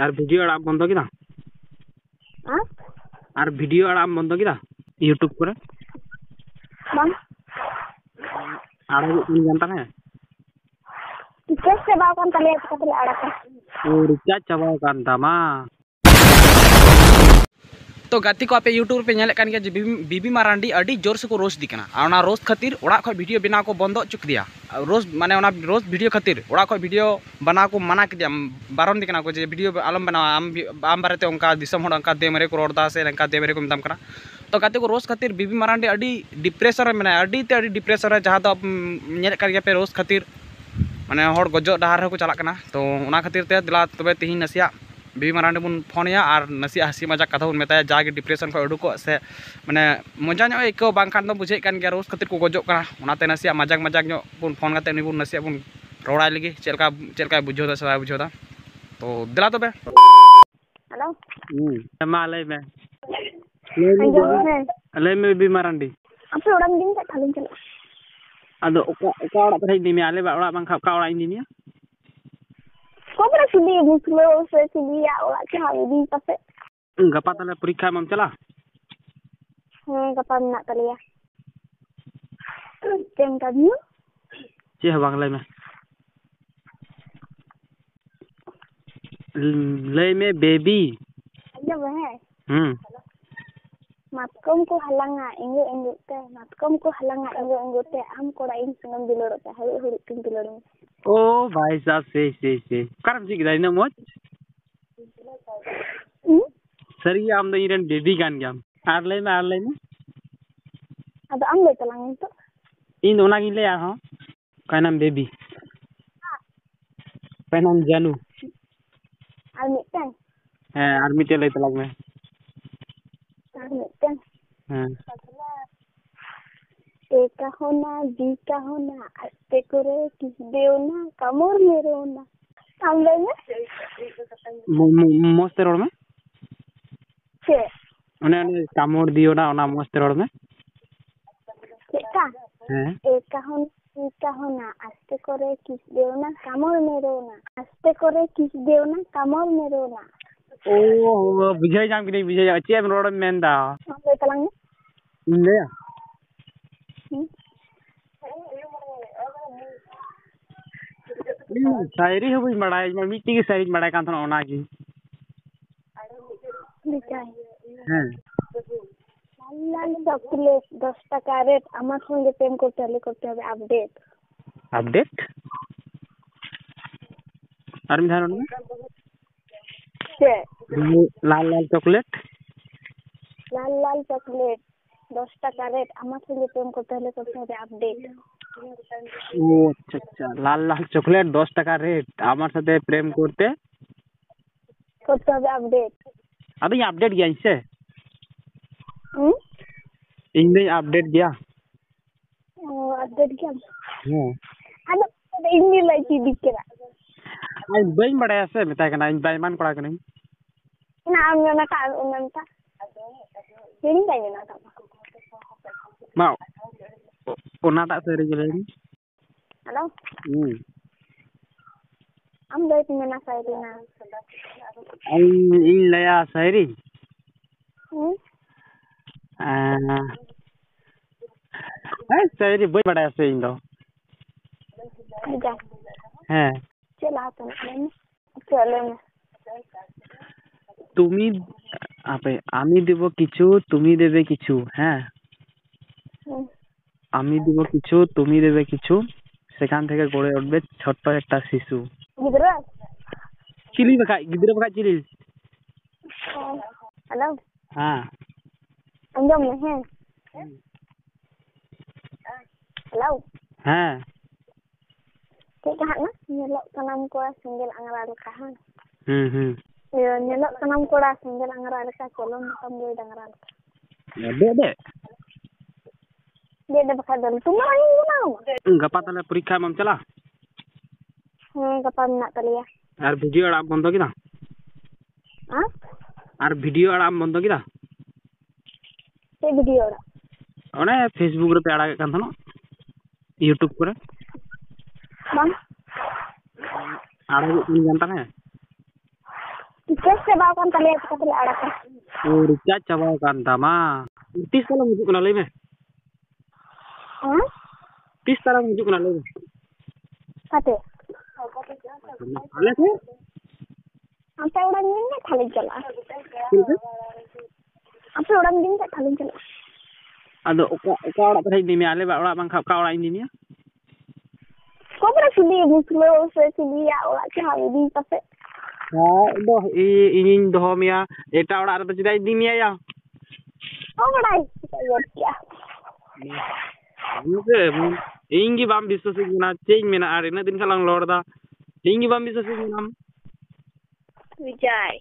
আর video আড়াগ বন্ধ কিনা हाँ আর ভিডিও আড়াগ বন্ধ কিনা यूट्यूब করে बम আড়াগ কোন জানতা না टिकट से बाव kan tali apa tali ada kan ও রিচার্জ চাবাও কান দামা तो गाती को आपे यूट्यूब पे नेल कान के बीबी मारांडी अड़ी जोर से को रोस्ट दिकना और रोस्ट खातिर ओड़ा खो वीडियो बना को बंद चुक दिया रोस्ट माने रोस्ट वीडियो खातिर ओड़ा खो वीडियो बना को मना कर दिया बारन दिकना को जे वीडियो आलम बना आम बारे उनका दिसम होड़ उनका देमरे को रोडदा से उनका देमरे को मिताम कना तो गाती को रोस्ट खातिर बीबी मारांडी अड़ी डिप्रेशन में अड़ी ते अड़ी डिप्रेशन जहाँ तो नेल कान के पे रोस्ट खातिर माने होड़ गजो डहार को चला कना तो उना खातिर ते दिला तबे तिहिन नसिया बीबी मारांडी बन फोनिया और नसिया हसी मजाक कथा बन मेताया जागे डिप्रेशन को उडुको से माने मजा नो एको बांखान दो बुझे कान गया रोज खातिर को गजो कना उनाते नसिया मजाक मजाक नो बन फोन काते उनी बन नसिया बन रोड़ाय लगी चेलका बुझोदा से बुझोदा तो दिला तबे हेलो मा लय में बीबी Marandi apa orang din tak kalian cela ado oka oड़ा पे दी में आले बा ओड़ा बांखा का ओड़ा indi में kau pernah sudi buslo se sudi ya orang ke hari di tapi गपा तले परीक्षा में चला kapan nak tali ya tem tadi चे हवांग लय में baby ada bah matkom ko halanga ingo te matkom ko halanga ingo te am koda in sangam diloro te hari tin diloro ओ भाई साहब से करम जी गिदाई ना मोच सरी आम द इरन बेबी गान गया आर ले में ada am le talang itu इन ओना गिले आ हां का नाम बेबी का नाम जानू al mitang हां आर्मी ते ले तलाक में al mitang हां eka hona jika hona aste kore kis deona kamor merona samle में मस्त रोड में से ओने कामोर दियो ना ओना मस्त रोड में eka हां eka hona jika hona aste kore kis deona kamor merona aste kore kis deona kamor merona ओ बुझाई जाम कि नहीं बुझाई अच्छे रोड में मेंदा samle talang ले शायरी हो बुझ मड़ाई मैं मिट्टी की शायरी मड़ाई कान थना ओना की बिचाई हां लाल चॉकलेट 10 টাকা রেট আমার সঙ্গে প্রেম করতে হবে আপডেট और मिठाई में से लाल चॉकलेट 10 টাকা রেট আমার সঙ্গে প্রেম করতে হবে আপডেট ओ अच्छा लाल चॉकलेट 10 টাকা रेट আমার সাথে প্রেম করতে হবে আপডেট अभी अपडेट गया इससे इंग्लिश अपडेट गया अपडेट क्या हां ada ini lagi dikira आई बई बड़ा से मेता कना बेईमान कोड़ा कनी ना amna ka unanta ini kayaknya na मा ओनाटा सरी गेले halo am doi mena sairina आई इन लया शायरी शायरी बई बड़ा से इन दो bisa हां चला तो चले তুমি আপে আমি দেব কিছু তুমি দেবে কিছু হ্যাঁ আমি দেব কিছু তুমি দেবে কিছু সেখান থেকে গড়ে উঠবে ছোট্ট একটা শিশু gidra চিলি বাকা চিলি halo হ্যাঁ anjom he halo হ্যাঁ Kita na nyelok tanam ko singgil angara kahan. Ya nyelok tanam ko singgil angara ka kolom makam boy dangara. दे Dia bakal dal tumay mo. गपा तले परीक्षा में चला kapan nak tali ya? আর video আড়াগ বন্ধ কিনা Ha? আর video আড়াগ বন্ধ কিনা Se video ora. One Facebook রে আড়াগ কান থনো यूट्यूब করে Bang, আড়াগ কোন জানতা না রিচার্জ চাবাও kan তাহলে আজকে তাহলে আড়াকা recharge cabaw kan tama. Tis kalau hidup kena lagi meh. হ্যাঁ Tis sekarang hidup kena lagi. কাতে Alas ni? apa orang ini খালি চলা Kenapa? apa orang ini খালি চলা Ado oka orang pada ini meh ale orang bangkap kau orang ini meh. kok pernah sini muslo saya sini ya orang cahaya di pasal Doh ingin doh mia. Eta orang ada cerita ini meh ya. kok pernah kita buat ya Inggi bam bisa sih na change mena are na din kalang lord da. Inggi bam bisa sih nam. Vijay